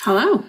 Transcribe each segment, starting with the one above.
Hello.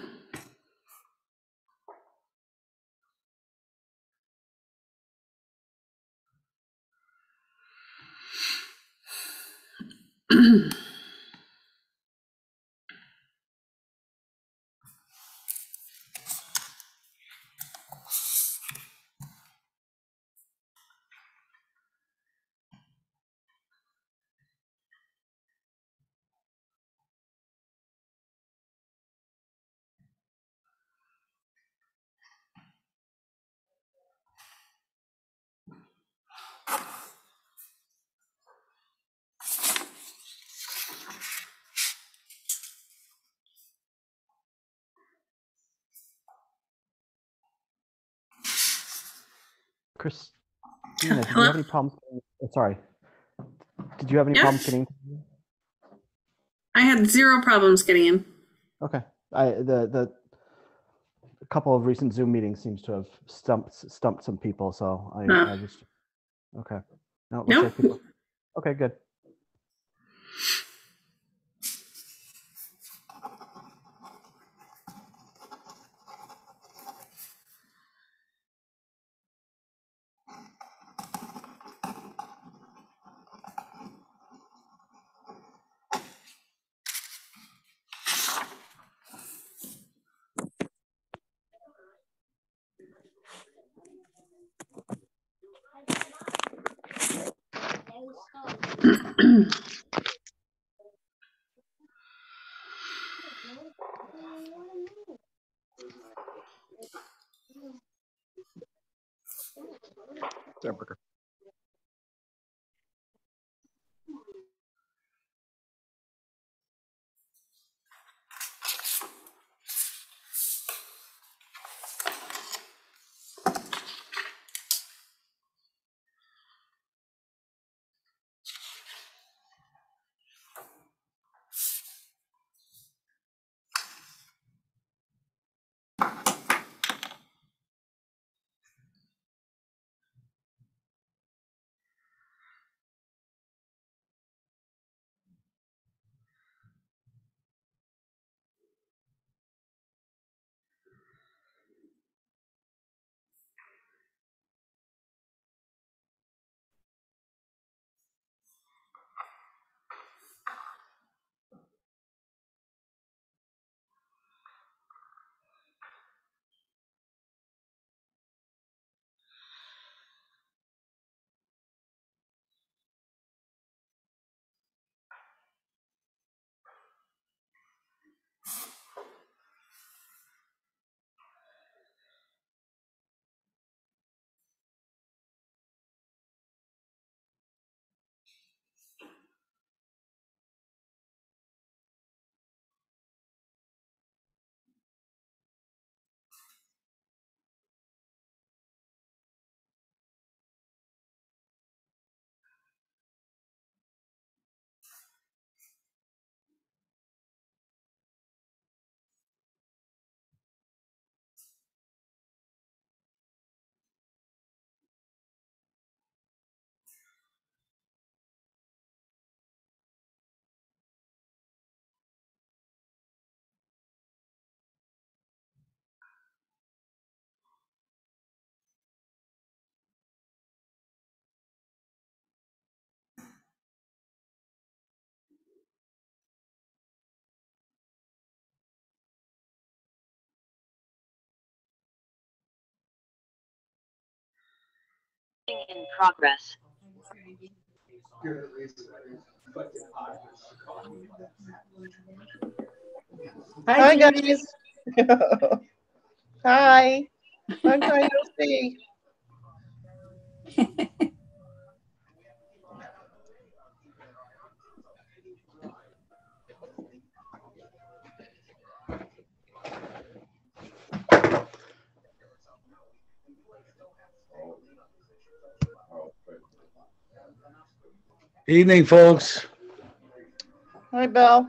Christina, did Hello? you have any problems? Sorry. Did you have any problems getting? I had zero problems getting in. Okay. A couple of recent Zoom meetings seems to have stumped some people, so I just okay. No, it looks like people. Okay, good. In progress. Hi guys. Hi. Long time no see. Evening, folks. Hi, Bill.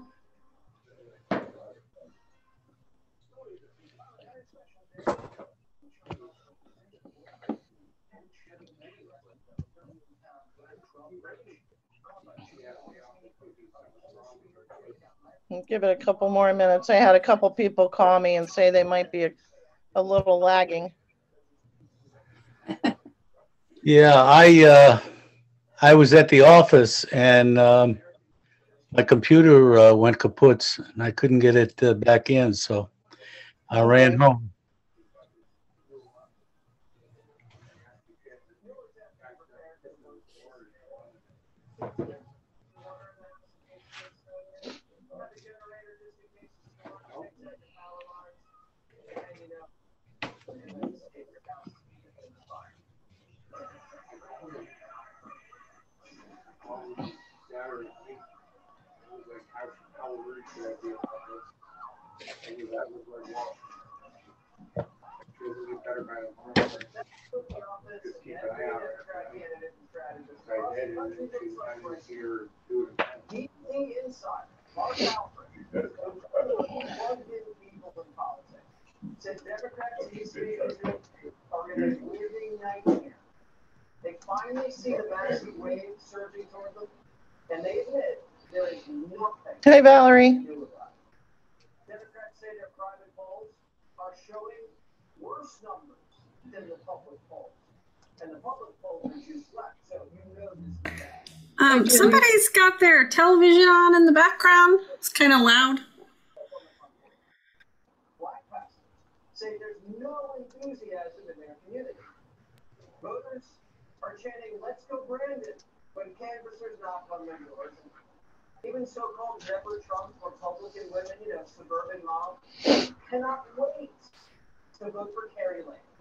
I'll give it a couple more minutes. I had a couple people call me and say they might be a little lagging. Yeah, I was at the office and my computer went kaput and I couldn't get it back in, so I ran home. They finally see the massive wave surging toward them, and they admit there is nothing. Hey, Valerie. Democrats say their private polls are showing worse numbers than the public polls, and the public polls are just left, so you know this is bad. Somebody's got their television on in the background. It's kind of loud. Black pastors say there's no enthusiasm in their community. Voters are chanting, "Let's go Brandon," when canvassers knock on their doors. Even so-called Never Trump Republican women, suburban moms, cannot wait to vote for Carrie Lane.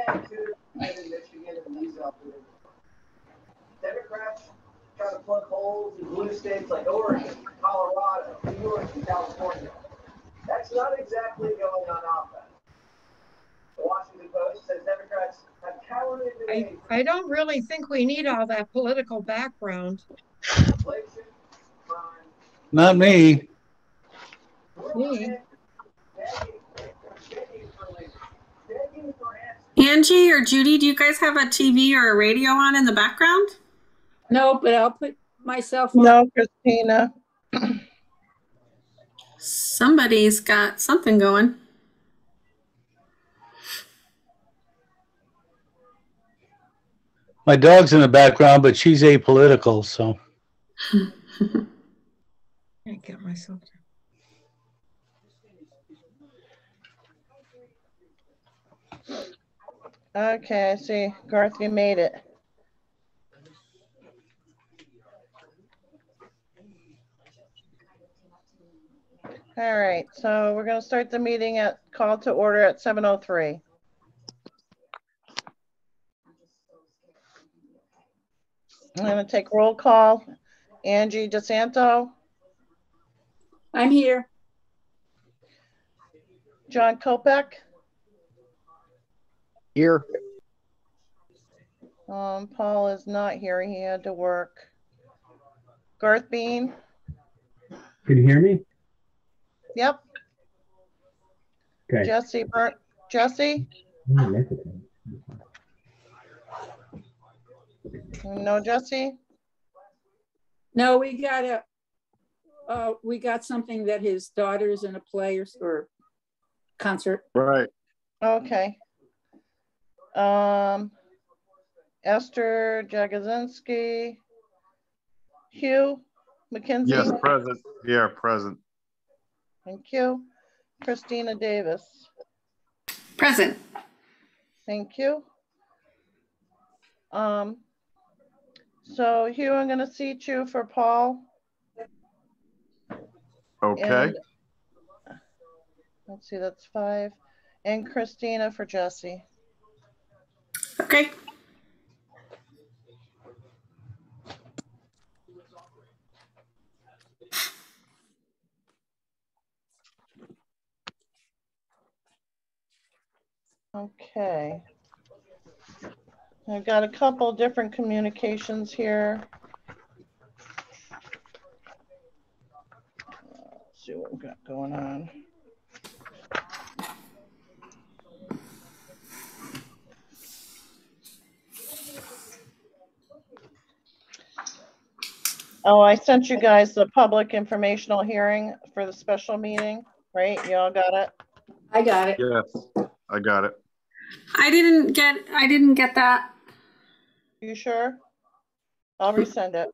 And to in Michigan and these other Democrats try to plug holes in blue states like Oregon, Colorado, New York, and California. That's not exactly going on offense. The Washington Post says Democrats have cowered into I don't really think we need all that political background. inflation, crime. Not me. Me. Angie or Judy, do you guys have a TV or a radio on in the background? No, but I'll put myself on. No, Christina. Somebody's got something going. My dog's in the background, but she's apolitical, so. I get myself. Okay, I see. Garth, you made it. All right, so we're going to start the meeting at call to order at 7:03. I'm going to take roll call. Angie DeSanto. I'm here. John Kopek. Here. Paul is not here. He had to work. Garth Bean. Can you hear me? Yep. Okay. Jesse. No, Jesse. No, we got something that his daughter's in a play or concert. Right. Okay. Esther Jagozinski. Hugh McKenzie. Yes, present. Yeah, present. Thank you. Christina Davis. Present. Thank you. So Hugh, I'm going to seat you for Paul. Okay. And, let's see, that's 5. And Christina for Jesse. Okay. Okay. I've got a couple different communications here. Let's see what we've got going on. Oh, I sent you guys the public informational hearing for the special meeting, right? You all got it? I got it. Yes, I got it. I didn't get that. You sure? I'll resend it.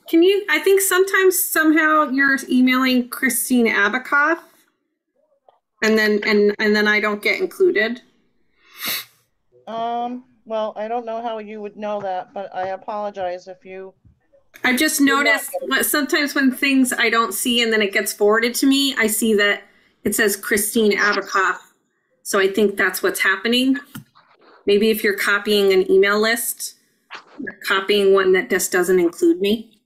Can you, I think sometimes somehow you're emailing Christine Abacoff and then I don't get included. Well, I don't know how you would know that, but I apologize if you. I just noticed sometimes when things I don't see and then it gets forwarded to me, I see that it says Christine Abacoff. So I think that's what's happening. Maybe if you're copying an email list, you're copying one that just doesn't include me.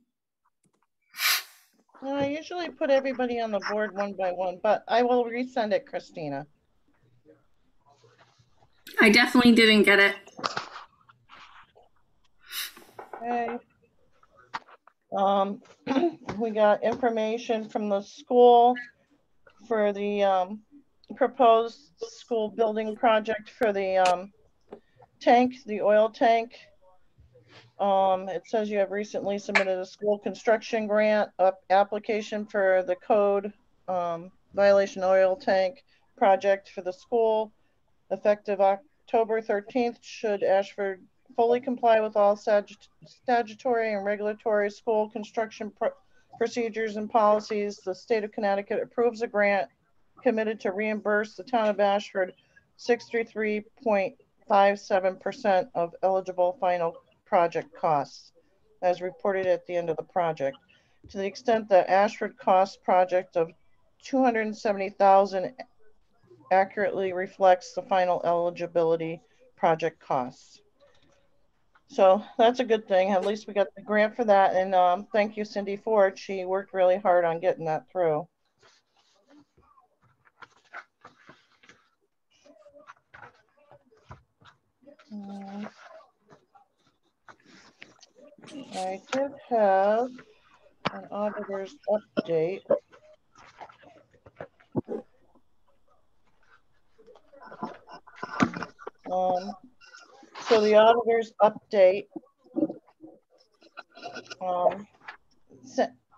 I usually put everybody on the board one by one, but I will resend it, Christina. I definitely didn't get it. Okay. We got information from the school for the proposed school building project for the tank, the oil tank. It says you have recently submitted a school construction grant application for the code violation oil tank project for the school effective October 13th. Should Ashford fully comply with all statutory and regulatory school construction procedures and policies, the state of Connecticut approves a grant committed to reimburse the town of Ashford 63.57% of eligible final project costs as reported at the end of the project. To the extent that Ashford cost project of $270,000 accurately reflects the final eligibility project costs. So that's a good thing. At least we got the grant for that. And thank you, Cindy Ford. She worked really hard on getting that through. I did have an auditor's update. So the auditor's update,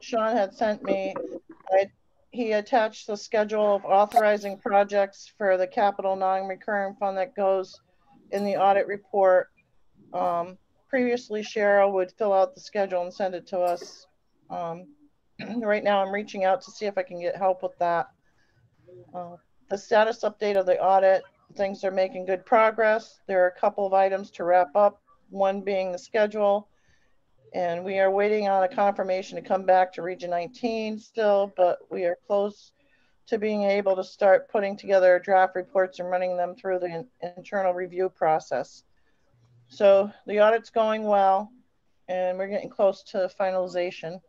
Sean had sent me, he attached the schedule of authorizing projects for the capital non-recurring fund that goes in the audit report. Previously, Cheryl would fill out the schedule and send it to us. Right now, I'm reaching out to see if I can get help with that. The status update of the audit, things are making good progress. There are a couple of items to wrap up, one being the schedule. And we are waiting on a confirmation to come back to Region 19 still, but we are close to being able to start putting together draft reports and running them through the internal review process. So the audit's going well, and we're getting close to finalization.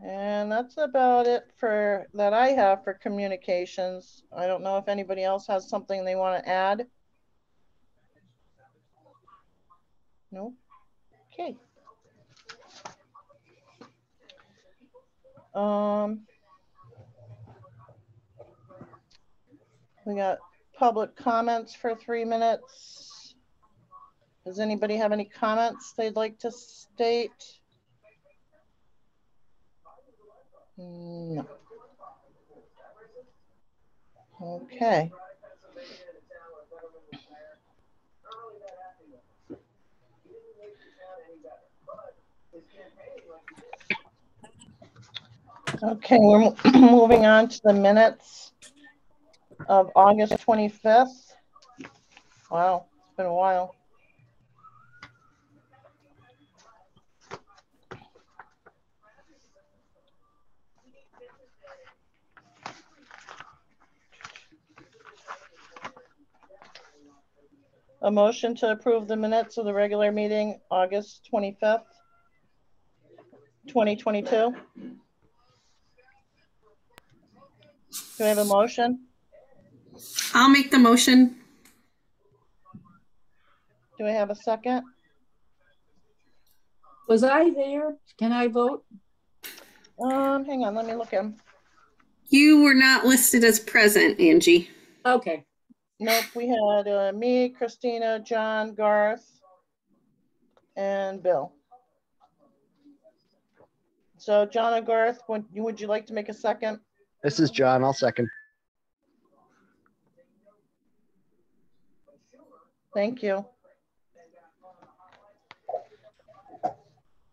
And that's about it for that I have for communications. I don't know if anybody else has something they want to add. No? Okay. We got public comments for 3 minutes. Does anybody have any comments they'd like to state? No. Okay. Okay, we're moving on to the minutes of August 25th. Wow, it's been a while. A motion to approve the minutes of the regular meeting, August 25th, 2022. Do I have a motion? I'll make the motion. Do I have a second? Was I there? Can I vote? Hang on, let me look in. You were not listed as present, Angie. Okay. Nope, we had me, Christina, John, Garth, and Bill. So John or Garth, would you like to make a second? This is John. I'll second. Thank you.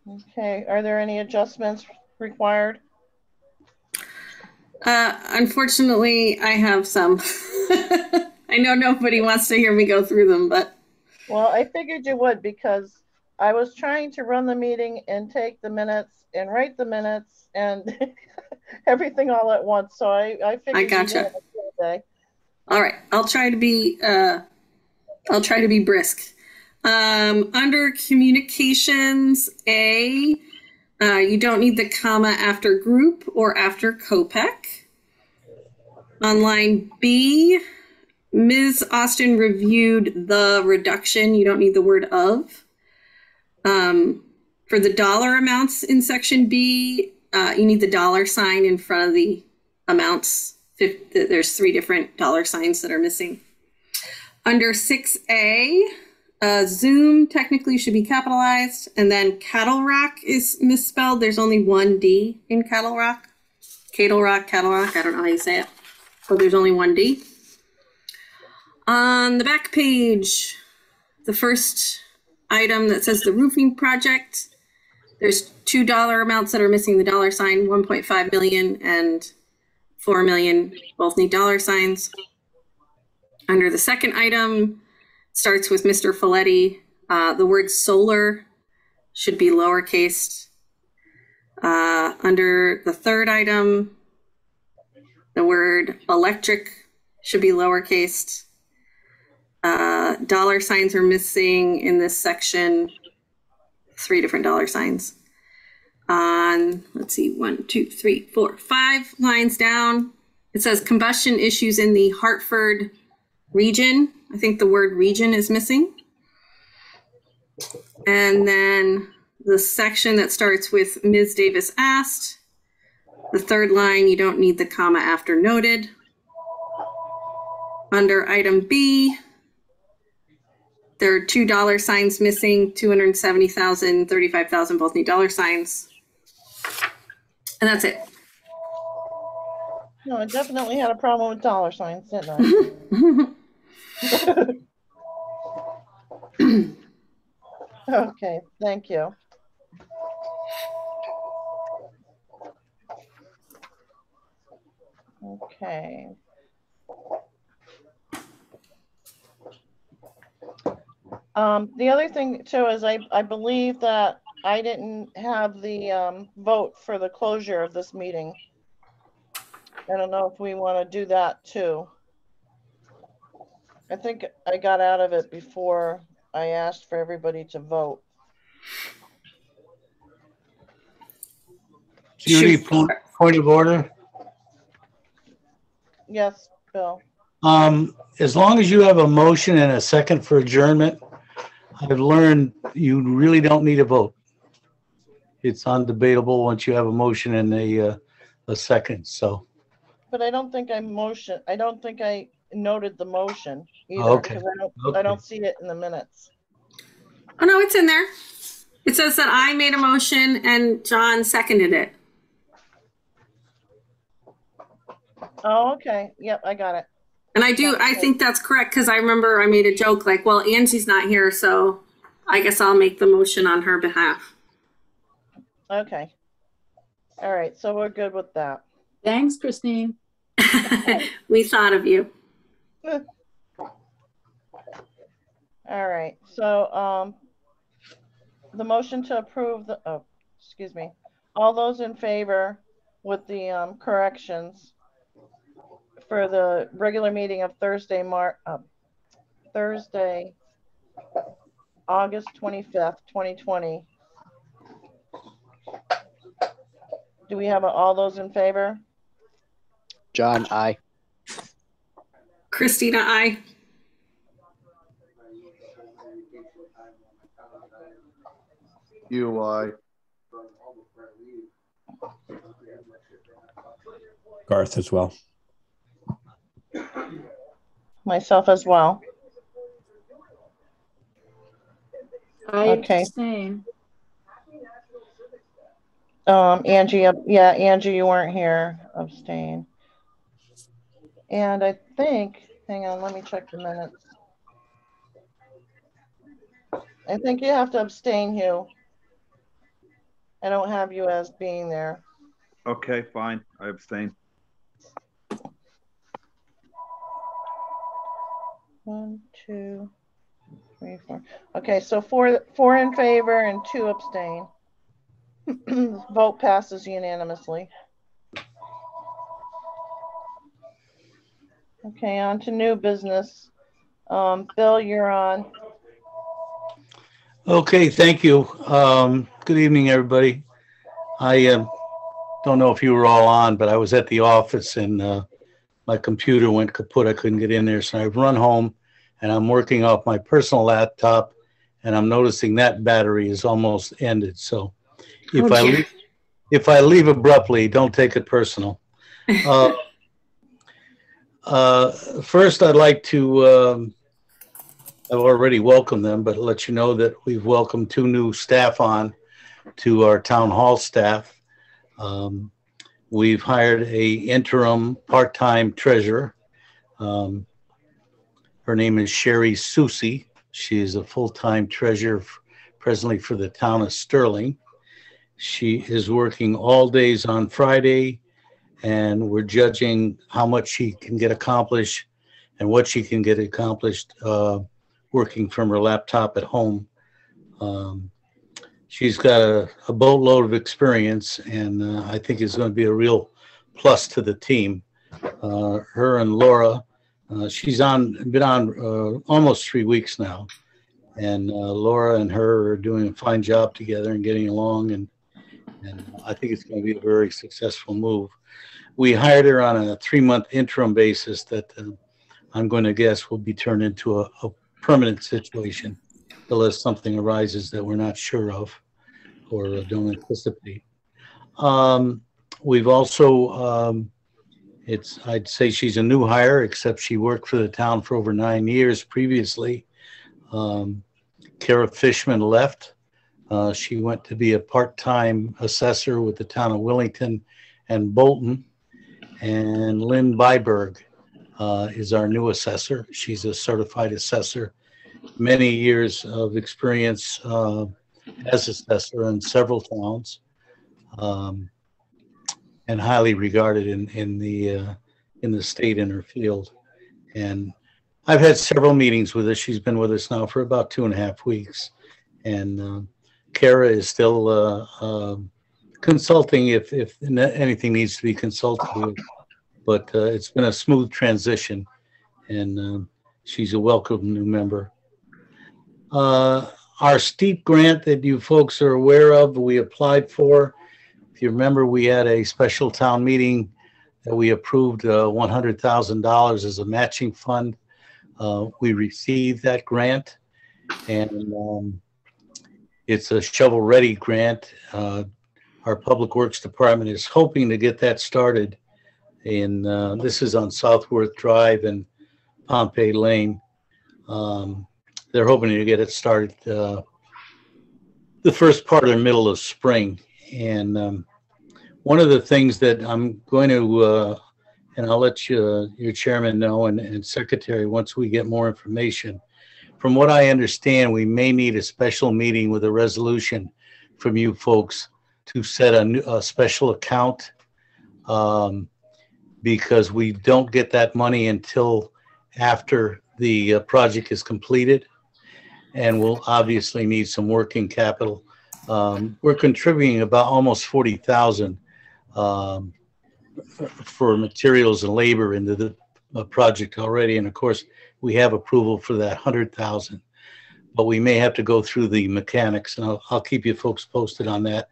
Okay, are there any adjustments required? Unfortunately, I have some. I know nobody wants to hear me go through them, but. Well, I figured you would because I was trying to run the meeting and take the minutes and write the minutes and everything all at once. So I figured I gotcha. All right, I'll try to be brisk. Under communications, A, you don't need the comma after group or after COPEC. On line B, Ms. Austin reviewed the reduction. You don't need the word of. For the dollar amounts in section B, you need the dollar sign in front of the amounts. There's 3 different dollar signs that are missing. Under 6A, Zoom technically should be capitalized, and then Cattle Rock is misspelled. There's only 1 D in Cattle Rock. Cattle Rock, I don't know how you say it. So there's only 1 D. On the back page, the first item that says the roofing project, there's 2 dollar amounts that are missing the dollar sign, 1.5 million and 4 million, both need dollar signs. Under the second item, starts with Mr. Folletti. The word solar should be lowercase. Under the third item, the word electric should be lowercase. Dollar signs are missing in this section, 3 different dollar signs. Let's see, 1, 2, 3, 4, 5 lines down. It says combustion issues in the Hartford region. I think the word region is missing. And then the section that starts with Ms. Davis asked, the third line, you don't need the comma after noted. Under item B, there are 2 dollar signs missing, 270,000, 35,000, both need dollar signs. And that's it. No, I definitely had a problem with dollar signs, didn't I? Okay, thank you. Okay. The other thing too is I believe that I didn't have the vote for the closure of this meeting. I don't know if we want to do that too. I think I got out of it before I asked for everybody to vote. Judy, point of order. Yes, Bill. As long as you have a motion and a second for adjournment, I've learned you really don't need a vote. It's undebatable once you have a motion and a second. So. But I don't think I noted the motion either. Okay. Because I don't see it in the minutes. Oh no, it's in there. It says that I made a motion and John seconded it. Oh, okay. Yep, I got it. And I think that's correct because I remember I made a joke like, well, Angie's not here, so I guess I'll make the motion on her behalf. Okay. All right, so we're good with that. Thanks, Christine. We thought of you. All right, so the motion to approve the, oh, excuse me, all those in favor with the corrections for the regular meeting of Thursday, August 25th, 2020. Do we have all those in favor? John, aye. Christina, aye. You, aye. Garth as well. Myself as well. I Okay. abstain. Angie, yeah, Angie, you weren't here. Abstain. And I think, hang on, let me check the minutes. I think you have to abstain, Hugh. I don't have you as being there. Okay, fine. I abstain. 1, 2, 3, 4. Okay, so four in favor and 2 abstain. Vote passes unanimously. Okay, on to new business. Bill, you're on. Okay, thank you. Good evening, everybody. I don't know if you were all on, but I was at the office and my computer went kaput. I couldn't get in there, so I've run home and I'm working off my personal laptop, and I'm noticing that battery is almost ended. So if I leave abruptly, don't take it personal. First, I'd like to, I've already welcomed them, but let you know that we've welcomed 2 new staff on to our town hall staff. We've hired a interim part-time treasurer. Her name is Sherry Susi. She is a full-time treasurer presently for the town of Sterling. She is working all days on Friday, and we're judging how much she can get accomplished and what she can get accomplished working from her laptop at home. She's got a boatload of experience, and I think it's going to be a real plus to the team. Her and Laura, she's been on almost 3 weeks now, and Laura and her are doing a fine job together and getting along, and I think it's going to be a very successful move. We hired her on a 3-month interim basis that I'm going to guess will be turned into a permanent situation unless something arises that we're not sure of or don't anticipate. We've also, I'd say she's a new hire, except she worked for the town for over 9 years previously. Kara Fishman left. She went to be a part-time assessor with the town of Willington and Bolton. And Lynn Byberg is our new assessor. She's a certified assessor, many years of experience as assessor in several towns, and highly regarded in the state in her field. And I've had several meetings with her. She's been with us now for about 2.5 weeks. And Kara is still consulting if anything needs to be consulted with. But it's been a smooth transition, and she's a welcome new member. Our STEEP grant that you folks are aware of, we applied for. If you remember, we had a special town meeting that we approved $100,000 as a matching fund. We received that grant, and it's a shovel-ready grant. Our Public Works Department is hoping to get that started. And this is on Southworth Drive and Pompey Lane. They're hoping to get it started the first part or middle of spring. And one of the things that I'm going to, and I'll let your chairman know and secretary once we get more information. From what I understand, we may need a special meeting with a resolution from you folks to set a special account. Because we don't get that money until after the project is completed, and we'll obviously need some working capital. We're contributing about almost $40,000 for materials and labor into the project already, and of course we have approval for that $100,000. But we may have to go through the mechanics, and I'll keep you folks posted on that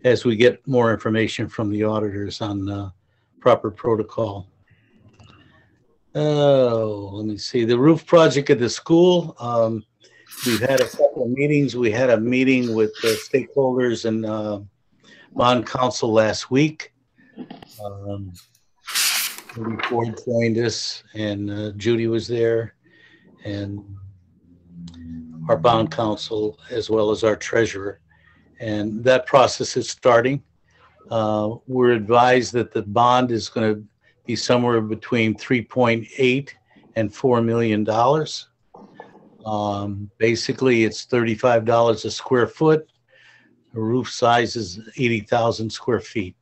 as we get more information from the auditors on proper protocol. Let me see. The roof project at the school. We've had a couple of meetings. We had a meeting with the stakeholders and bond council last week. Ford joined us, and Judy was there, and our bond counsel, as well as our treasurer. And that process is starting. We're advised that the bond is going to be somewhere between 3.8 and $4 million. Basically, it's $35 a square foot. The roof size is 80,000 square feet.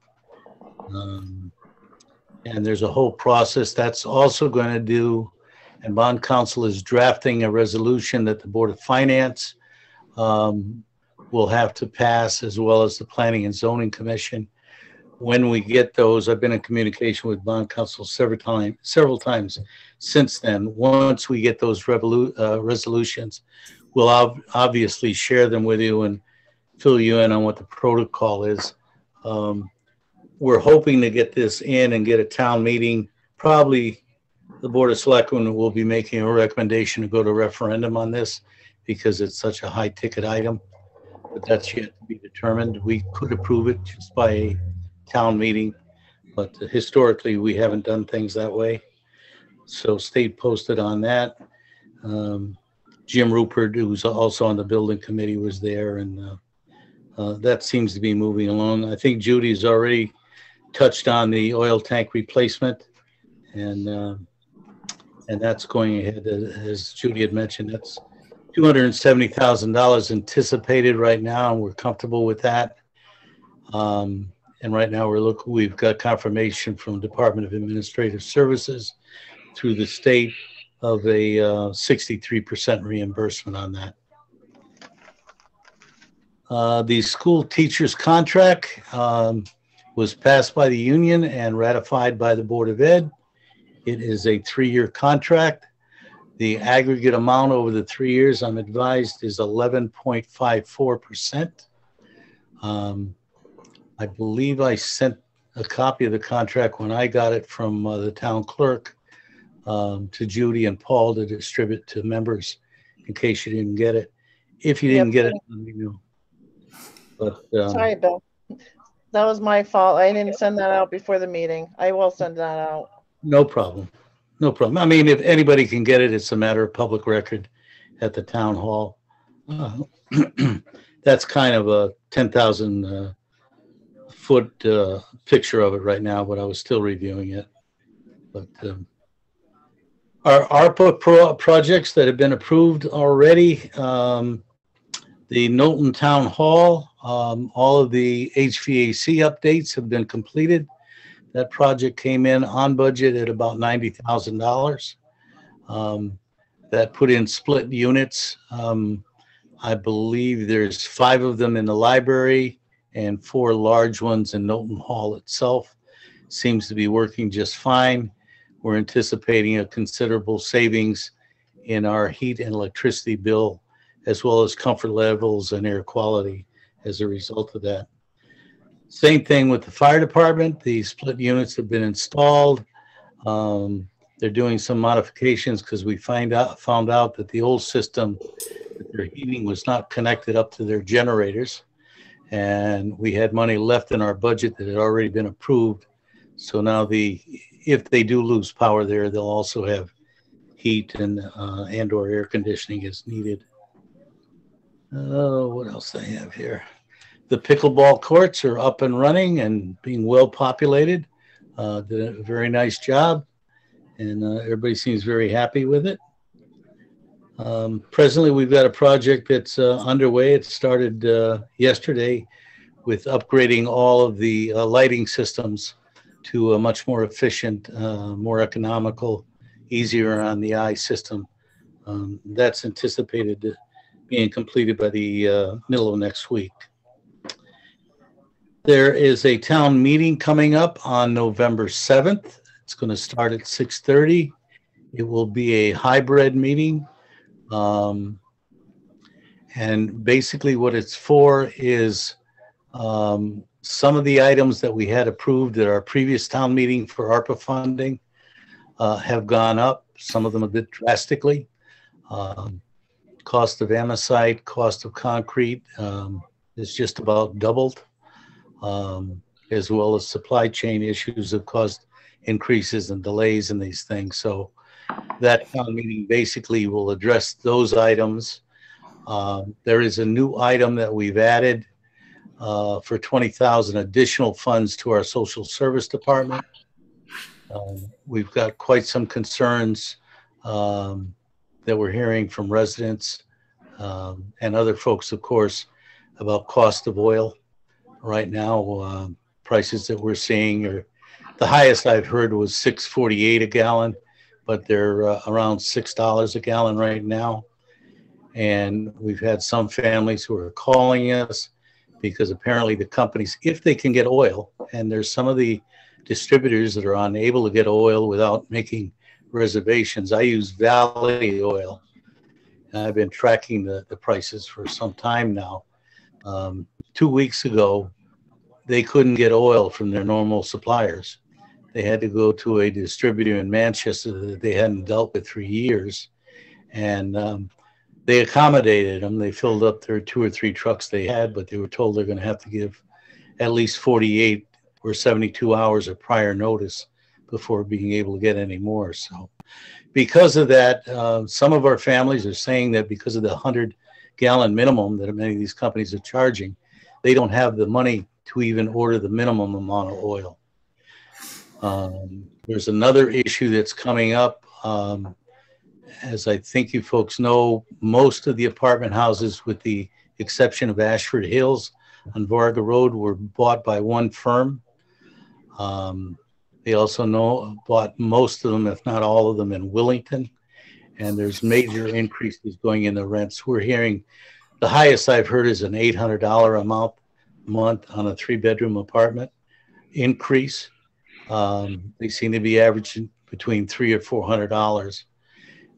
And there's a whole process that's also going to do, and bond counsel is drafting a resolution that the Board of Finance will have to pass, as well as the Planning and Zoning Commission. When we get those, I've been in communication with bond counsel several times since then. Once we get those resolutions, we'll obviously share them with you and fill you in on what the protocol is. We're hoping to get this in and get a town meeting. Probably the Board of Selectmen will be making a recommendation to go to referendum on this because it's such a high ticket item, but that's yet to be determined. We could approve it just by a town meeting, but historically we haven't done things that way. So stay posted on that. Jim Rupert, who's also on the building committee, was there, and that seems to be moving along. I think Judy's already touched on the oil tank replacement, and that's going ahead. As Judy had mentioned, that's $270,000 anticipated right now, and we're comfortable with that. And right now we've got confirmation from Department of Administrative Services through the state of a 63% reimbursement on that. The school teachers contract was passed by the union and ratified by the Board of Ed. It is a 3-year contract. The aggregate amount over the 3 years, I'm advised, is 11.54%. I believe I sent a copy of the contract when I got it from the town clerk to Judy and Paul to distribute to members in case you didn't get it. If you didn't get it, let me know. But, sorry, Bill. That was my fault. I didn't send that out before the meeting. I will send that out. No problem. No problem. I mean, if anybody can get it, it's a matter of public record at the town hall. That's kind of a 10,000 foot picture of it right now, but I was still reviewing it. But our ARPA projects that have been approved already, the Knowlton Town Hall, all of the HVAC updates have been completed. That project came in on budget at about $90,000. That put in split units. I believe there's 5 of them in the library and 4 large ones in Knowlton Hall itself. Seems to be working just fine. We're anticipating a considerable savings in our heat and electricity bill, as well as comfort levels and air quality as a result of that. Same thing with the fire department. The split units have been installed. They're doing some modifications because we found out that the old system, their heating was not connected up to their generators. And we had money left in our budget that had already been approved. So now if they do lose power there, they'll also have heat and or air conditioning as needed. What else I have here? The pickleball courts are up and running and being well populated. Did a very nice job, and everybody seems very happy with it. Presently, we've got a project that's underway. It started yesterday with upgrading all of the lighting systems to a much more efficient, more economical, easier on the eye system. That's anticipated to being completed by the middle of next week. There is a town meeting coming up on November 7th. It's going to start at 6:30. It will be a hybrid meeting. And basically what it's for is some of the items that we had approved at our previous town meeting for ARPA funding have gone up, some of them a bit drastically. Cost of amosite, cost of concrete is just about doubled, as well as supply chain issues have caused increases and delays in these things. So that town meeting basically will address those items. There is a new item that we've added for 20,000 additional funds to our social service department. We've got quite some concerns that we're hearing from residents and other folks, of course, about cost of oil. Right now, prices that we're seeing are, the highest I've heard was $6.48 a gallon, but they're around $6 a gallon right now. And we've had some families who are calling us because apparently the companies, if they can get oil, and there's some of the distributors that are unable to get oil without making reservations. I use Valley Oil, and I've been tracking the prices for some time now. 2 weeks ago, they couldn't get oil from their normal suppliers. They had to go to a distributor in Manchester that they hadn't dealt with for years. And they accommodated them. They filled up their 2 or 3 trucks they had, but they were told they're going to have to give at least 48 or 72 hours of prior notice before being able to get any more. So because of that, some of our families are saying that because of the 100-gallon minimum that many of these companies are charging, they don't have the money to even order the minimum amount of oil. There's another issue that's coming up. As I think you folks know, most of the apartment houses, with the exception of Ashford Hills on Varga Road, were bought by one firm. They also bought most of them, if not all of them, in Willington. And there's major increases going in the rents. We're hearing the highest I've heard is an $800 a month on a 3-bedroom apartment increase. They seem to be averaging between $300 or $400.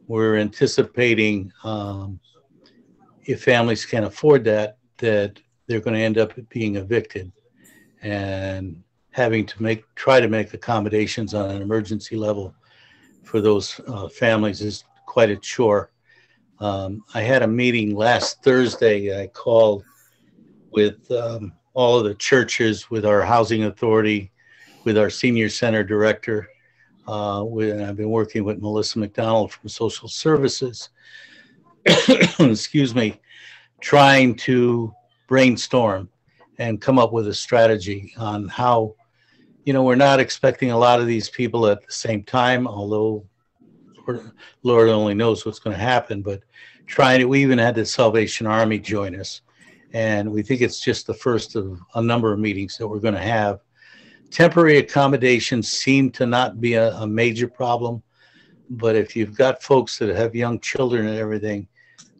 We're anticipating if families can't afford that they're going to end up being evicted and having to try to make accommodations on an emergency level for those families is quite a chore. I had a meeting last Thursday. I called with all of the churches, with our housing authority, with our senior center director. I've been working with Melissa McDonald from Social Services, excuse me, trying to brainstorm and come up with a strategy on how, we're not expecting a lot of these people at the same time, although Lord only knows what's going to happen, but we even had the Salvation Army join us. And we think it's just the first of a number of meetings that we're going to have. Temporary accommodations seem to not be a major problem, but if you've got folks that have young children and everything,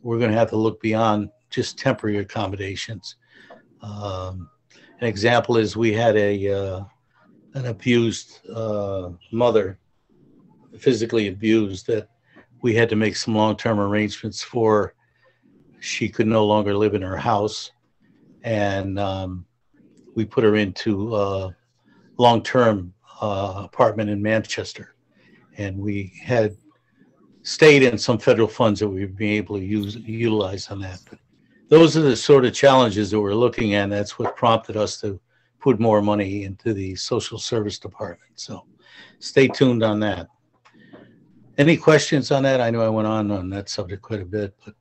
we're going to have to look beyond just temporary accommodations. An example is we had an abused mother, physically abused, that we had to make some long-term arrangements for. She could no longer live in her house, and we put her into long-term apartment in Manchester, and we had stayed in some federal funds that we'd be able to utilize on that. But those are the sort of challenges that we're looking at, and that's what prompted us to put more money into the social service department. So stay tuned on that. Any questions on that? I know I went on that subject quite a bit, but.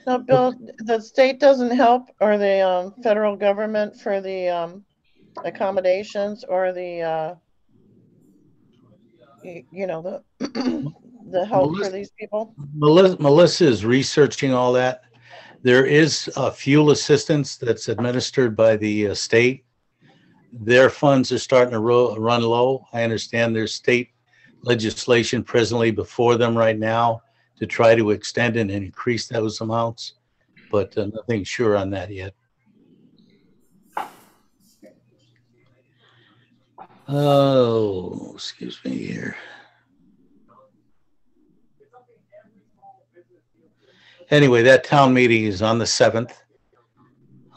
No, Bill, the state doesn't help, or the federal government, for the accommodations, or the the help for these people? Melissa is researching all that. There is fuel assistance that's administered by the state. Their funds are starting to run low. I understand there's state legislation presently before them right now to try to extend and increase those amounts, but nothing sure on that yet. Oh, excuse me here. Anyway, that town meeting is on the 7th,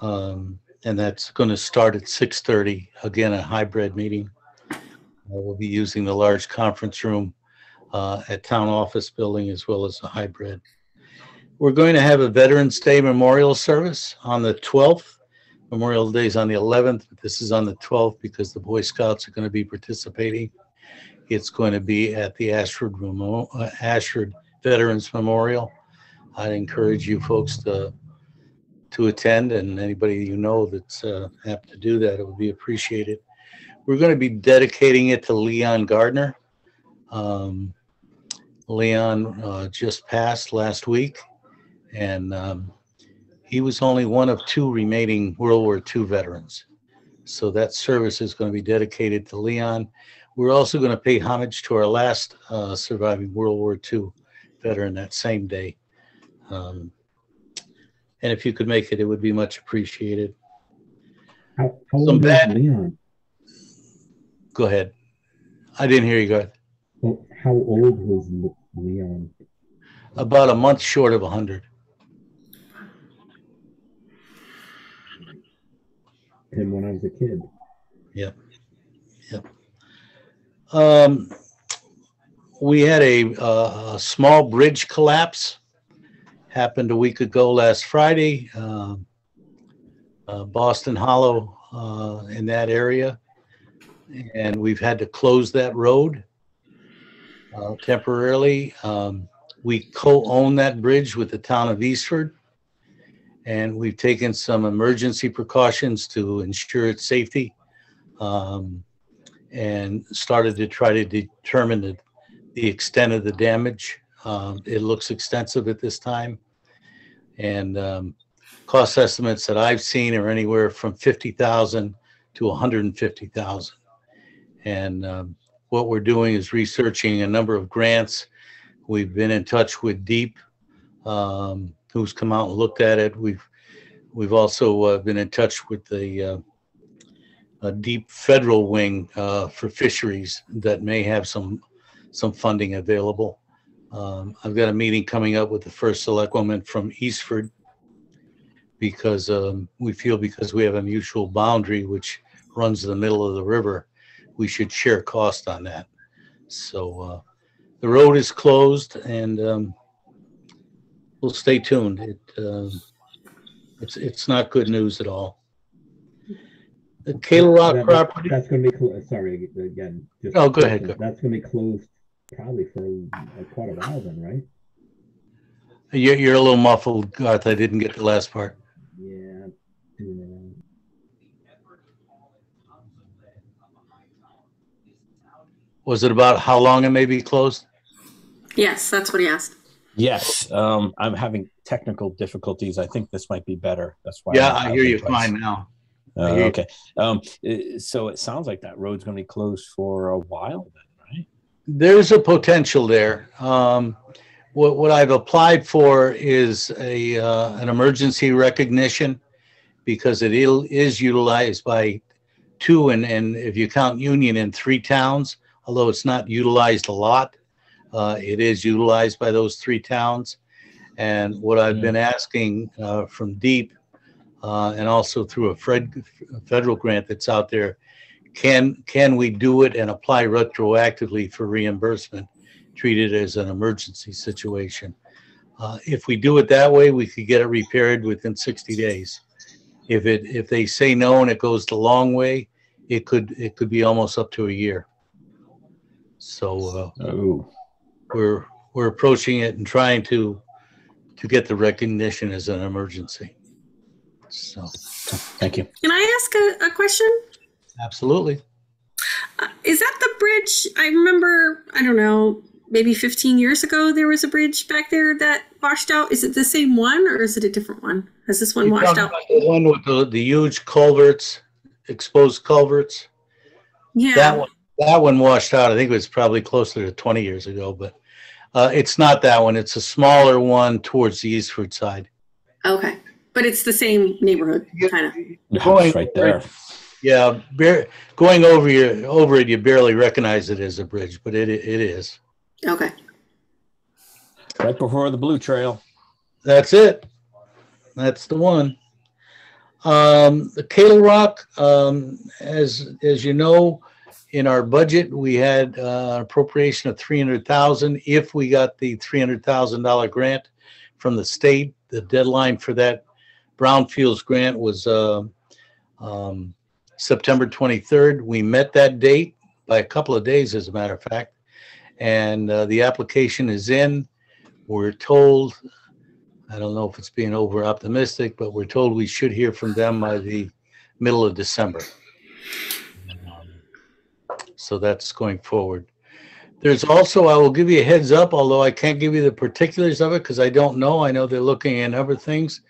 and that's going to start at 6:30. Again, a hybrid meeting. We'll be using the large conference room at town office building, as well as a hybrid. We're going to have a Veterans Day memorial service on the 12th. Memorial Day is on the 11th, but this is on the 12th because the Boy Scouts are going to be participating. It's going to be at the Ashford Veterans Memorial. I'd encourage you folks to attend, and anybody you know that's apt to do that, it would be appreciated. We're going to be dedicating it to Leon Gardner. Leon just passed last week, and he was only one of 2 remaining World War II veterans. So that service is going to be dedicated to Leon. We're also going to pay homage to our last surviving World War II veteran that same day. And if you could make it, it would be much appreciated. How old is Leon? Go ahead. I didn't hear you, go ahead. Well, how old was Leon? About a month short of 100. And when I was a kid. Yep. Yep. We had a small bridge collapse. Happened a week ago last Friday. Boston Hollow in that area. And we've had to close that road temporarily. We co-own that bridge with the town of Eastford. And we've taken some emergency precautions to ensure its safety, and started to try to determine the extent of the damage. It looks extensive at this time, and cost estimates that I've seen are anywhere from $50,000 to $150,000. And what we're doing is researching a number of grants. We've been in touch with Deep, who's come out and looked at it. We've also been in touch with the Deep Federal Wing for fisheries that may have some funding available. I've got a meeting coming up with the first selectwoman from Eastford because we feel because we have a mutual boundary which runs the middle of the river, we should share cost on that. So the road is closed, and we'll stay tuned. It's not good news at all. The Kayla Rock property. That's going to be sorry again. Oh, go ahead. That's going to be closed probably for quite a while then, right? You're a little muffled, Garth. I didn't get the last part. Yeah. Was it about how long it may be closed? Yes, that's what he asked. Yes, I'm having technical difficulties. I think this might be better. That's why. Yeah, I hear you fine now. Okay. So it sounds like that road's going to be closed for a while then, right? There's a potential there. What I've applied for is an emergency recognition because it is utilized by 2 and if you count Union, in 3 towns, although it's not utilized a lot. It is utilized by those 3 towns. And what I've been asking from Deep and also through a federal grant that's out there, can we do it and apply retroactively for reimbursement, treat it as an emergency situation? If we do it that way, we could get it repaired within 60 days. If they say no and it goes the long way, it could be almost up to a year. So we're approaching it and trying to get the recognition as an emergency. So thank you. Can I ask a question? Absolutely. Is that the bridge? I remember, I don't know, maybe 15 years ago, there was a bridge back there that washed out. Is it the same one or is it a different one? Has this one washed out? The one with the huge culverts, exposed culverts. Yeah. That one washed out. I think it was probably closer to 20 years ago, but it's not that one. It's a smaller one towards the Eastford side. Okay. But it's the same neighborhood, kind of. It's right there. Yeah. Going over it, you barely recognize it as a bridge, but it is. Okay. Right before the Blue Trail. That's it. That's the one. The Kayla Rock, as you know, in our budget, we had an appropriation of $300,000. If we got the $300,000 grant from the state, the deadline for that Brownfields grant was September 23rd. We met that date by a couple of days, as a matter of fact. And the application is in. We're told I don't know if it's being over optimistic, but we're told we should hear from them by the middle of December. So that's going forward. There's also, I will give you a heads up, although I can't give you the particulars of it because I don't know. I know they're looking at other things.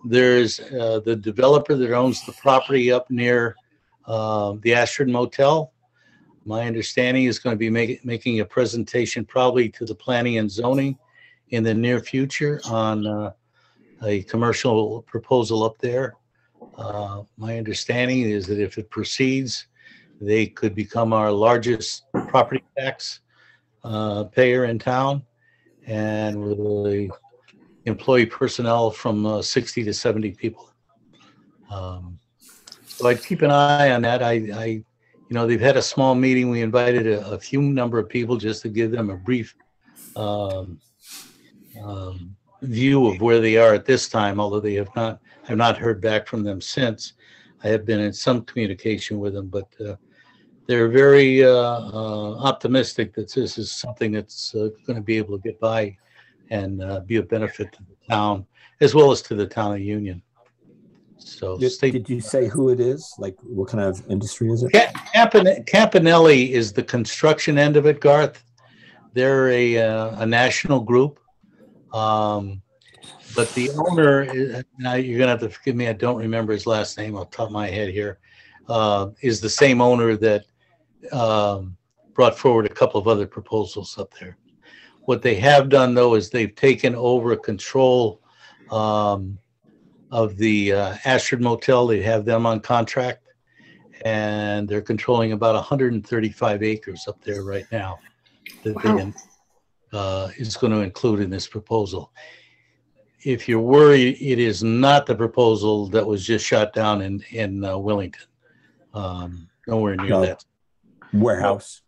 There's the developer that owns the property up near the Ashford Motel. My understanding is going to be making a presentation probably to the planning and zoning in the near future on a commercial proposal up there. My understanding is that if it proceeds, they could become our largest property tax payer in town, and with employee personnel from 60 to 70 people. So I'd keep an eye on that. You know, they've had a small meeting. We invited a few number of people just to give them a brief view of where they are at this time, although they have not heard back from them since. I have been in some communication with them, but they're very optimistic that this is something that's going to be able to get by and be a benefit to the town as well as to the town of Union. So did you say who it is? Like what kind of industry is it? Campanelli is the construction end of it, Garth. They're a national group. But the owner, now you're going to have to forgive me, I don't remember his last name off the top of my head here, is the same owner that brought forward a couple of other proposals up there. What they have done, though, is they've taken over control of the Ashford Motel. They have them on contract, and they're controlling about 135 acres up there right now that is going to include in this proposal. If you're worried, it is not the proposal that was just shot down in Willington. Nowhere near that. Warehouse.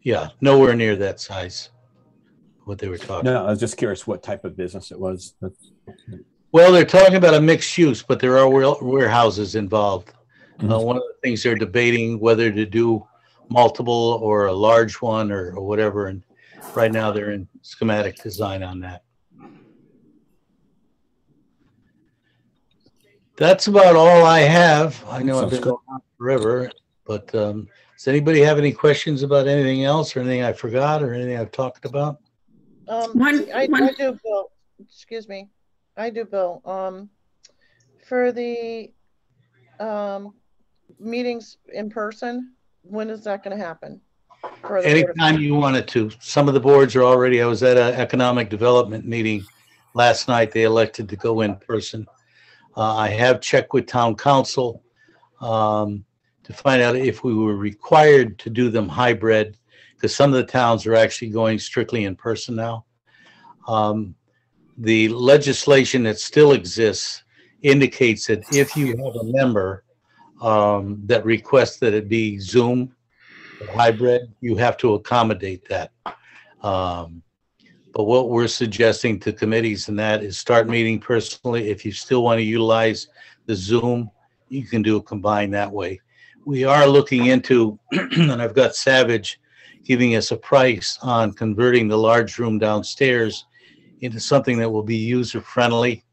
Yeah, nowhere near that size. What they were talking. No, I was just curious what type of business it was. Well, they're talking about a mixed use, but there are warehouses involved. One of the things they're debating whether to do multiple or a large one or whatever, and right now they're in schematic design on that. That's about all I have. I know I've been going on forever, but does anybody have any questions about anything else or anything I forgot or anything I've talked about? I do, Bill. Excuse me. I do, Bill. For the meetings in person, when is that going to happen? Anytime you wanted to. Some of the boards are already, I was at an economic development meeting last night. They elected to go in person. I have checked with town council to find out if we were required to do them hybrid, because some of the towns are actually going strictly in person now. The legislation that still exists indicates that if you have a member that requests that it be Zoom or hybrid, you have to accommodate that. But what we're suggesting to committees and that is start meeting personally. If you still want to utilize the Zoom, you can do a combined that way. We are looking into, and I've got Savage giving us a price on converting the large room downstairs into something that will be user-friendly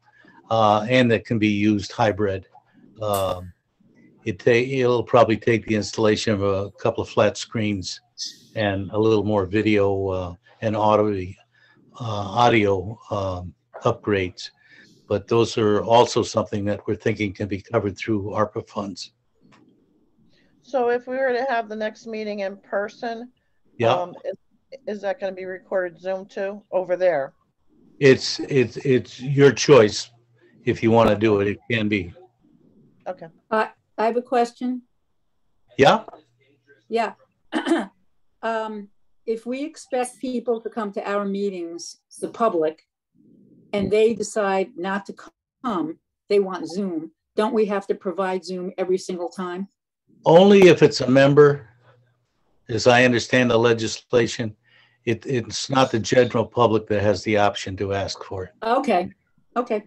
and that can be used hybrid. It'll probably take the installation of a couple of flat screens and a little more video and audio upgrades. But those are also something that we're thinking can be covered through ARPA funds. So if we were to have the next meeting in person, yeah, is that going to be recorded Zoom too over there? It's your choice. If you want to do it, it can be. Okay. I have a question. Yeah. Yeah. If we expect people to come to our meetings, the public, and they decide not to come, they want Zoom, don't we have to provide Zoom every single time? Only if it's a member, as I understand the legislation. It's not the general public that has the option to ask for it. Okay. Okay.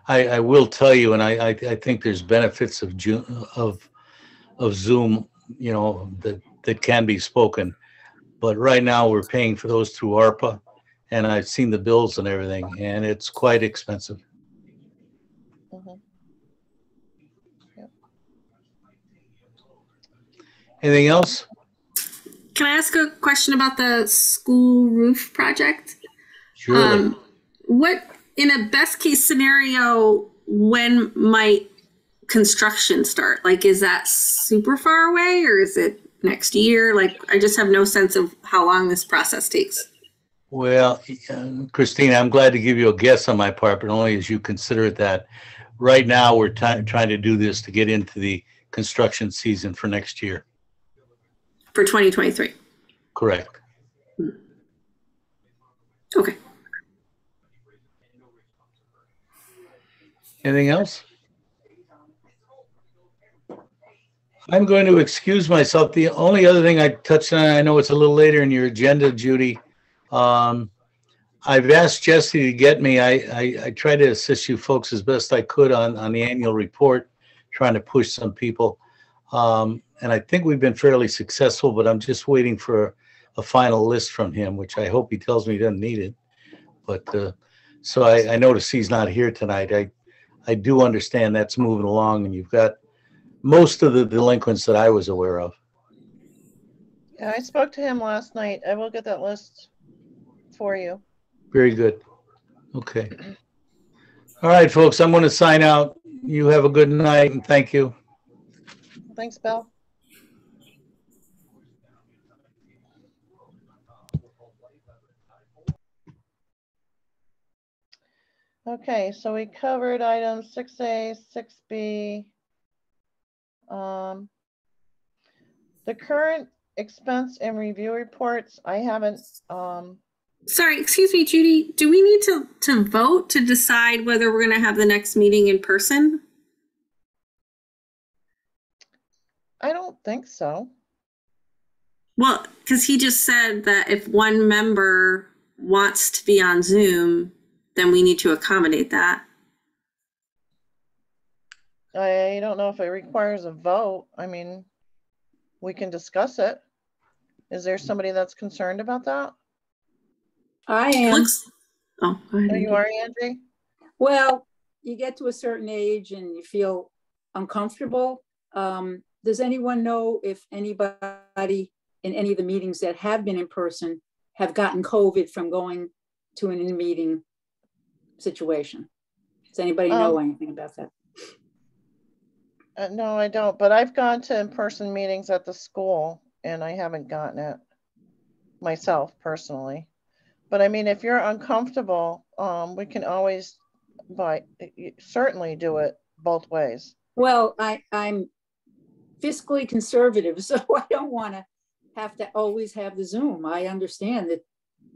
I will tell you, and I think there's benefits of Zoom, you know, that can be spoken. But right now we're paying for those through ARPA, and I've seen the bills and everything, and it's quite expensive. Mhm. Anything else? Can I ask a question about the school roof project? Surely. What, in a best case scenario, when might construction start? Like, is that super far away, or is it next year? Like, I just have no sense of how long this process takes. Well, Christina, I'm glad to give you a guess on my part, but only as you consider it that. Right now, we're trying to do this to get into the construction season for next year. For 2023. Correct. Okay. Anything else? I'm going to excuse myself. The only other thing I touched on, I know it's a little later in your agenda, Judy. I've asked Jesse to get me. I try to assist you folks as best I could on the annual report, trying to push some people. And I think we've been fairly successful, but I'm just waiting for a final list from him, which I hope he tells me he doesn't need it. But so I notice he's not here tonight. I do understand that's moving along, and you've got most of the delinquents that I was aware of. Yeah, I spoke to him last night. I will get that list for you. Very good. Okay. All right, folks, I'm going to sign out. You have a good night, and thank you. Thanks, Bill. Okay, so we covered items 6A, 6B. The current expense and review reports, I haven't. Sorry, excuse me, Judy. Do we need to vote to decide whether we're going to have the next meeting in person? I don't think so. Well, because he just said that if one member wants to be on Zoom, then we need to accommodate that. I don't know if it requires a vote. I mean, we can discuss it. Is there somebody that's concerned about that? I am. Oh, go ahead. Oh, you are, Angie? Well, you get to a certain age and you feel uncomfortable. Does anyone know if anybody in any of the meetings that have been in person have gotten COVID from going to an in-meeting situation? Does anybody know anything about that? No, I don't, but I've gone to in-person meetings at the school and I haven't gotten it myself personally. But I mean, if you're uncomfortable, we can always certainly do it both ways. Well, I'm fiscally conservative, so I don't want to have to always have the Zoom. I understand that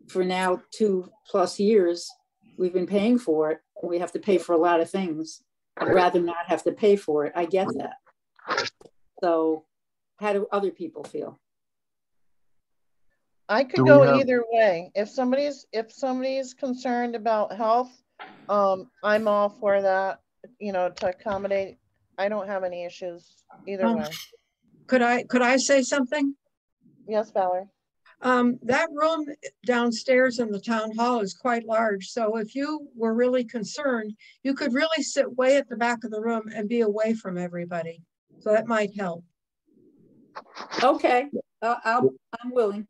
for now 2+ years, we've been paying for it. We have to pay for a lot of things. I'd rather not have to pay for it. I get that. So how do other people feel? I could go either way. If somebody's concerned about health, I'm all for that, to accommodate. I don't have any issues either way. Could I say something? Yes, Valerie. That room downstairs in the town hall is quite large. So if you were really concerned, you could really sit way at the back of the room and be away from everybody. So that might help. Okay, I'm willing.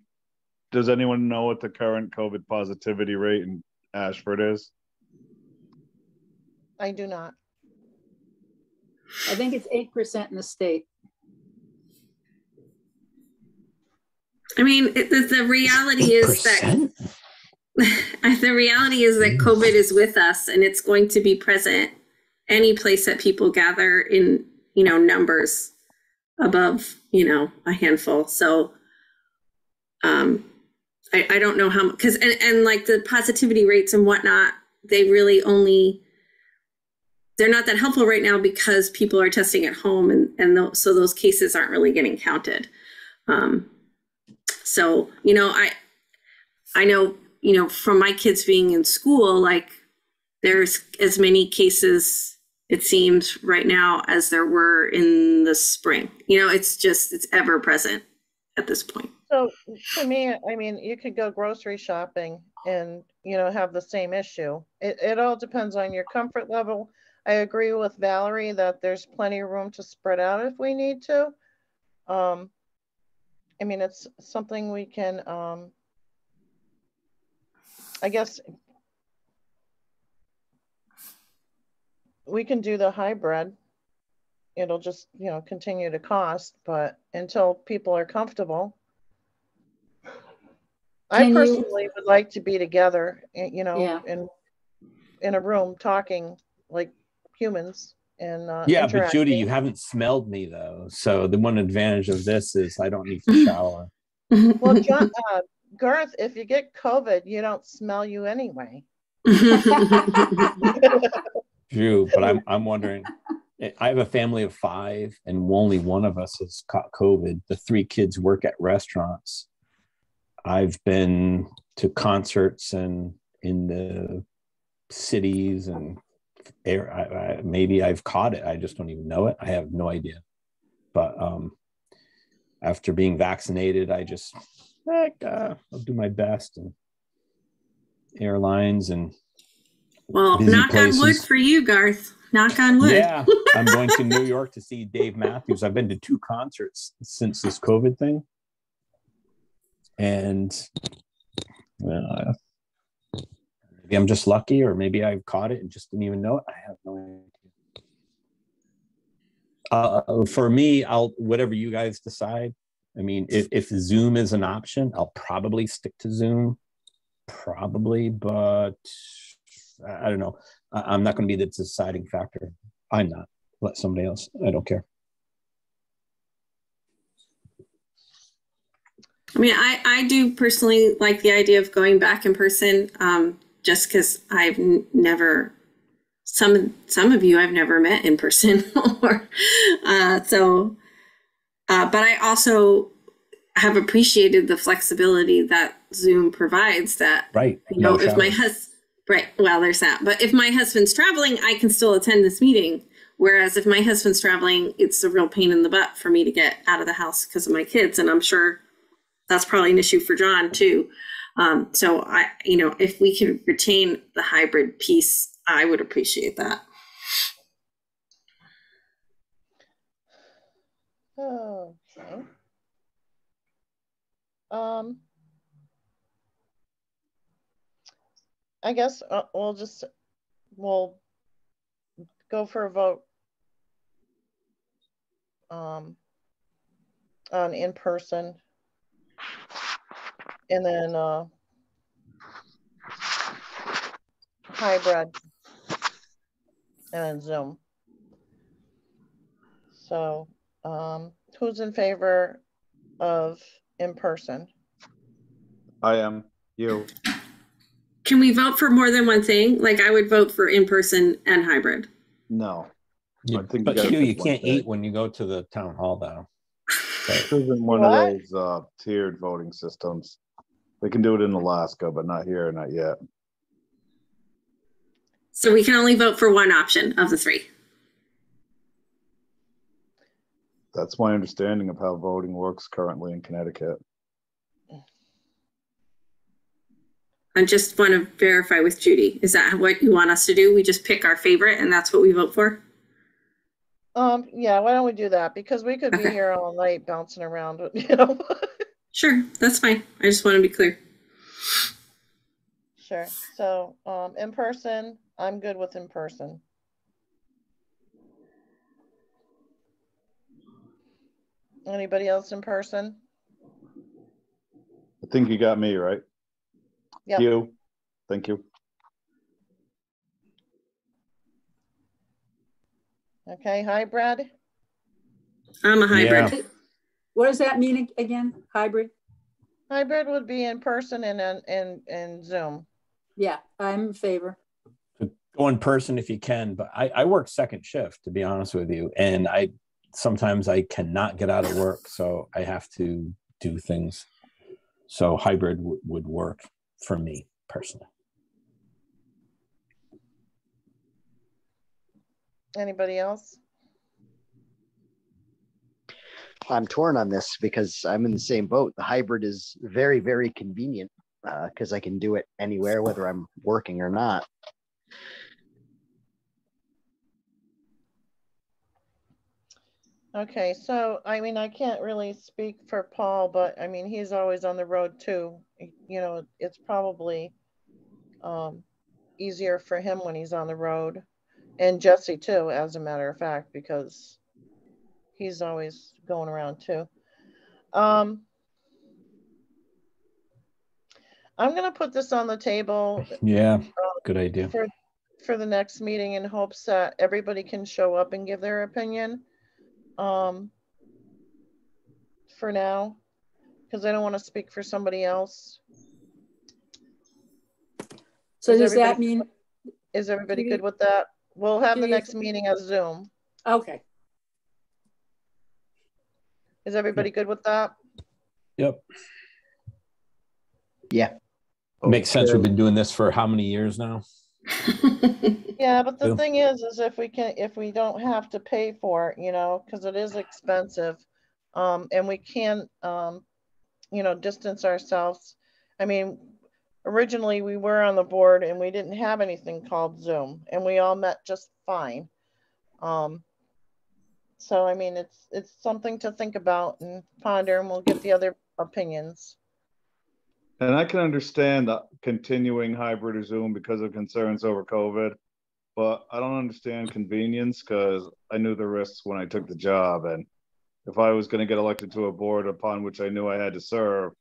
Does anyone know what the current COVID positivity rate in Ashford is? I do not. I think it's 8% in the state. I mean, the reality is that the reality is that COVID is with us, and it's going to be present any place that people gather in, numbers above, a handful. So, I don't know how, because and like the positivity rates and whatnot, they really they're not that helpful right now because people are testing at home, so those cases aren't really getting counted. So, I know, from my kids being in school, like there's as many cases, it seems right now as there were in the spring. It's ever present at this point. So to me, I mean, you could go grocery shopping and you know, have the same issue. It all depends on your comfort level. I agree with Valerie that there's plenty of room to spread out if we need to. I mean, it's something we can, I guess we can do the hybrid. It'll just, you know, continue to cost, but until people are comfortable. I personally would like to be together, you know, in a room talking like humans and yeah, but Judy, you haven't smelled me though. So the one advantage of this is I don't need to shower. Well, John, Garth, if you get COVID, you don't smell you anyway. True, but I'm wondering. I have a family of 5, and only one of us has caught COVID. The 3 kids work at restaurants. I've been to concerts and in the cities, and maybe I've caught it. I just don't even know it. I have no idea. But after being vaccinated, I just I'll do my best. And airlines and knock places. on wood for you, Garth. Knock on wood. Yeah, I'm going to New York to see Dave Matthews. I've been to 2 concerts since this COVID thing. And maybe I'm just lucky, or maybe I've caught it and just didn't even know it. I have no idea. For me, whatever you guys decide. I mean, if Zoom is an option, I'll probably stick to Zoom. Probably, but I don't know. I'm not going to be the deciding factor. I'm not. Let somebody else. I don't care. I mean, I do personally like the idea of going back in person, just because I've never, some of you I've never met in person, but I also have appreciated the flexibility that Zoom provides. That you know, if my husband. Right. Well, there's that. But if my husband's traveling, I can still attend this meeting. Whereas if my husband's traveling, it's a real pain in the butt for me to get out of the house because of my kids. And I'm sure that's probably an issue for John too. So you know, if we could retain the hybrid piece, I would appreciate that. Okay. I guess we'll go for a vote on in person, and then hybrid, and then Zoom. So who's in favor of in person? I am. You. Can we vote for more than one thing? Like I would vote for in person and hybrid. No. I think but you can't eat when you go to the town hall though. This isn't one of those tiered voting systems. They can do it in Alaska, but not here, not yet. So we can only vote for one option of the 3. That's my understanding of how voting works currently in Connecticut. I just want to verify with Judy. Is that what you want us to do? We just pick our favorite and that's what we vote for? Yeah, why don't we do that? Because we could be here all night bouncing around, you know. Sure, that's fine. I just want to be clear. Sure. So in person, I'm good with in person. Anybody else in person? I think you got me, right? Yeah. You. Thank you. Okay, hybrid. I'm a hybrid. Yeah. What does that mean again? Hybrid? Hybrid would be in person and Zoom. Yeah, I'm in favor. Go in person if you can, but I work second shift, to be honest with you, and sometimes I cannot get out of work, so I have to do things. So hybrid would work for me personally. Anybody else? I'm torn on this because I'm in the same boat. The hybrid is very, very convenient. because I can do it anywhere, whether I'm working or not. Okay, so I mean, I can't really speak for Paul, but I mean, he's always on the road too. You know, it's probably easier for him when he's on the road, and Jesse too, as a matter of fact, because he's always going around too. I'm gonna put this on the table. Yeah, good idea. For the next meeting in hopes that everybody can show up and give their opinion. For now, because I don't want to speak for somebody else. So does that mean? Is everybody good with that? We'll have the next meeting meeting as Zoom. Okay. Is everybody good with that? Yep. Yeah. Makes sense. We've been doing this for how many years now? Yeah, but the thing is if we don't have to pay for it, you know, because it is expensive, and we can, you know, distance ourselves. I mean, originally we were on the board and we didn't have anything called Zoom, and we all met just fine. So I mean, it's something to think about and ponder, and we'll get the other opinions. And I can understand the continuing hybrid Zoom because of concerns over COVID, but I don't understand convenience because I knew the risks when I took the job. And if I was going to get elected to a board upon which I knew I had to serve,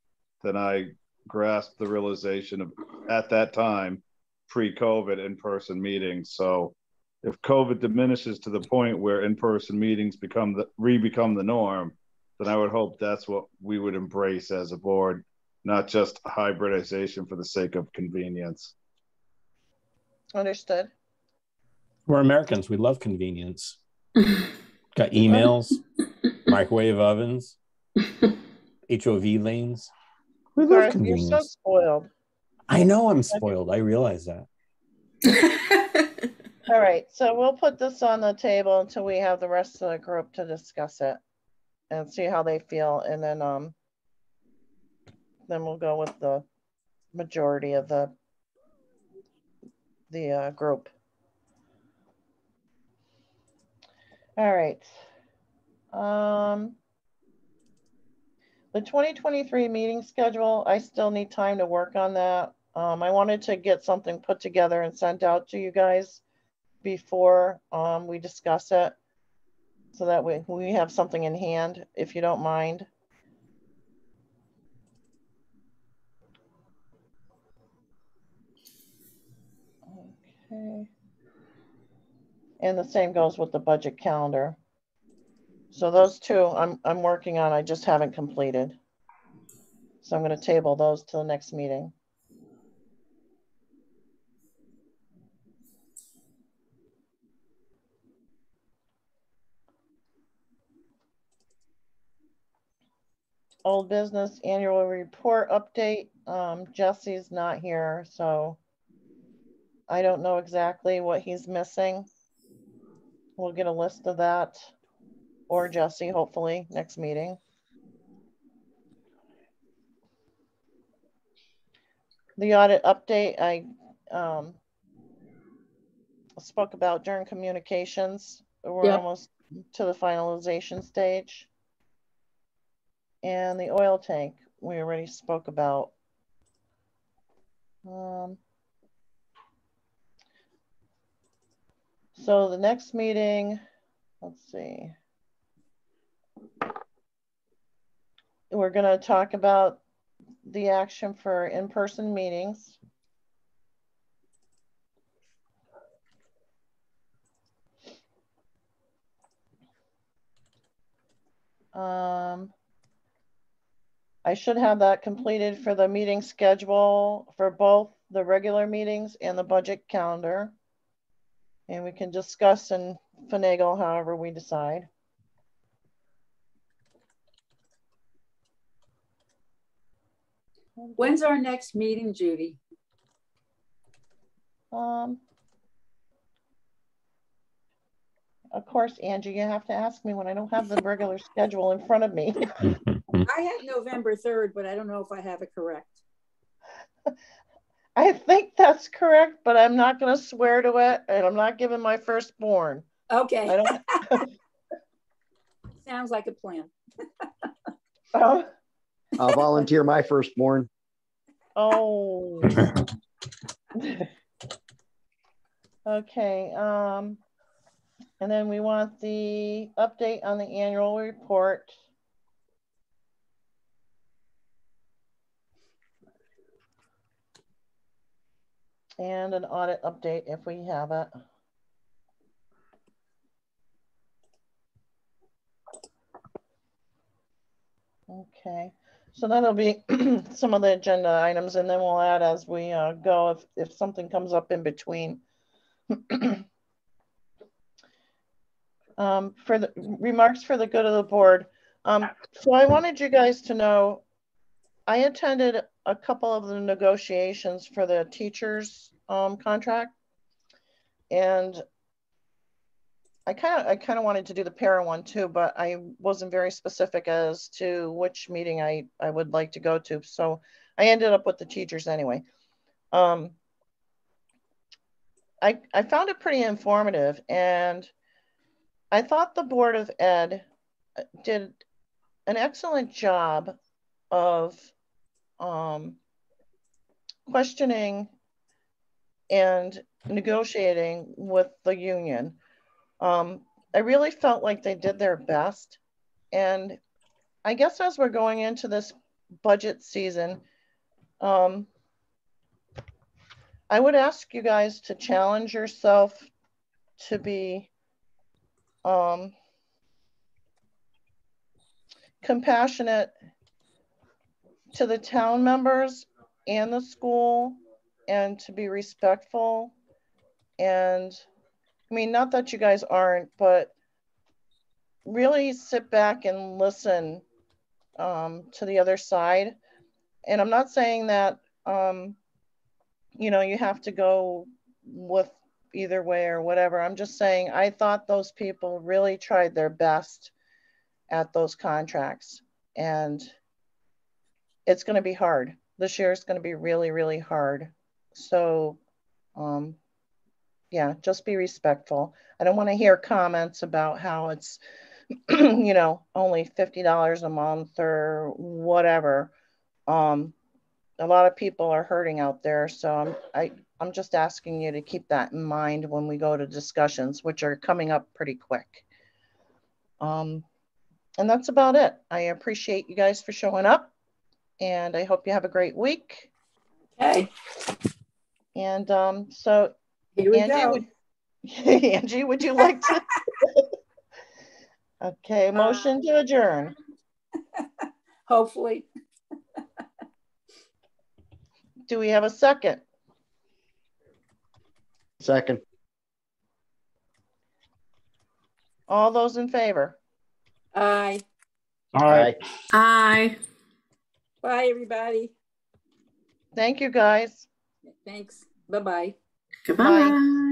then I grasped the realization of, at that time, pre-COVID in-person meetings. So if COVID diminishes to the point where in-person meetings become the norm, then I would hope that's what we would embrace as a board, not just hybridization for the sake of convenience. Understood. We're Americans. We love convenience. Got emails, microwave ovens, HOV lanes. We love convenience. You're so spoiled. I know I'm spoiled. I realize that. All right, so we'll put this on the table until we have the rest of the group to discuss it and see how they feel, and then we'll go with the majority of the group. All right. The 2023 meeting schedule, I still need time to work on that. I wanted to get something put together and sent out to you guys before we discuss it, so that we have something in hand, if you don't mind. Okay. And the same goes with the budget calendar. So those two I'm working on, I just haven't completed. So I'm going to table those to the next meeting. Old business annual report update. Jesse's not here, so I don't know exactly what he's missing. We'll get a list of that, or Jesse, hopefully, next meeting. The audit update I spoke about during communications. We're almost to the finalization stage. And the oil tank, we already spoke about. So the next meeting, let's see. We're going to talk about the action for in-person meetings. I should have that completed for the meeting schedule for both the regular meetings and the budget calendar. And we can discuss and finagle however we decide. When's our next meeting, Judy? Of course, Angie, you have to ask me when I don't have the regular schedule in front of me. I have November 3rd, but I don't know if I have it correct. I think that's correct, but I'm not going to swear to it, and I'm not giving my firstborn. Okay. I don't. Sounds like a plan. I'll volunteer my firstborn. Oh. Okay. And then we want the update on the annual report. And an audit update if we have it. Okay, so that'll be some of the agenda items, and then we'll add as we go if something comes up in between. For the remarks for the good of the board. So I wanted you guys to know, I attended a couple of the negotiations for the teachers contract, and I kind of wanted to do the para one too, but I wasn't very specific as to which meeting I would like to go to. So I ended up with the teachers anyway. I found it pretty informative, and I thought the Board of Ed did an excellent job of questioning and negotiating with the union. I really felt like they did their best. And I guess as we're going into this budget season, I would ask you guys to challenge yourself to be compassionate to the town members and the school, and to be respectful. And I mean, not that you guys aren't, but really sit back and listen to the other side. And I'm not saying that, you know, you have to go with either way or whatever. I'm just saying, I thought those people really tried their best at those contracts, and it's going to be hard. This year is going to be really, really hard. So, yeah, just be respectful. I don't want to hear comments about how it's, you know, only $50 a month or whatever. A lot of people are hurting out there. So I'm just asking you to keep that in mind when we go to discussions, which are coming up pretty quick. And that's about it. I appreciate you guys for showing up, and I hope you have a great week. Okay. And so here we Angie, go. Angie, would you like to? Okay, motion to adjourn. Hopefully. Do we have a second? Second. All those in favor? Aye. Aye. Aye. Bye, everybody. Thank you, guys. Thanks. Bye-bye. Goodbye. Bye.